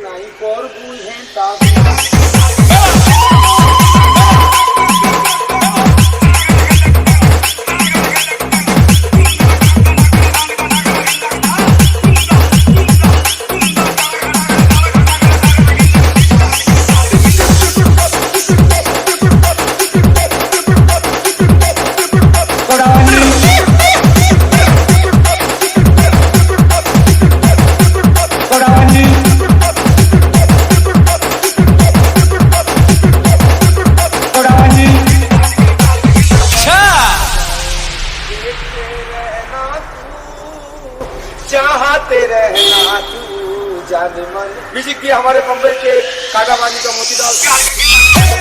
নাই পর বুঝেন তা चाहते रहना तू जाने मन। म्यूजिक दिया हमारे बम्बई के काटाबानी का मोतीलाल।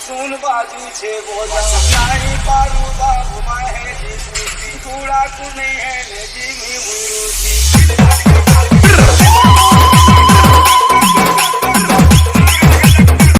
सुन बाजू छे बोझा नहीं पारू बाबू माहे जी कूड़ा कुने है जी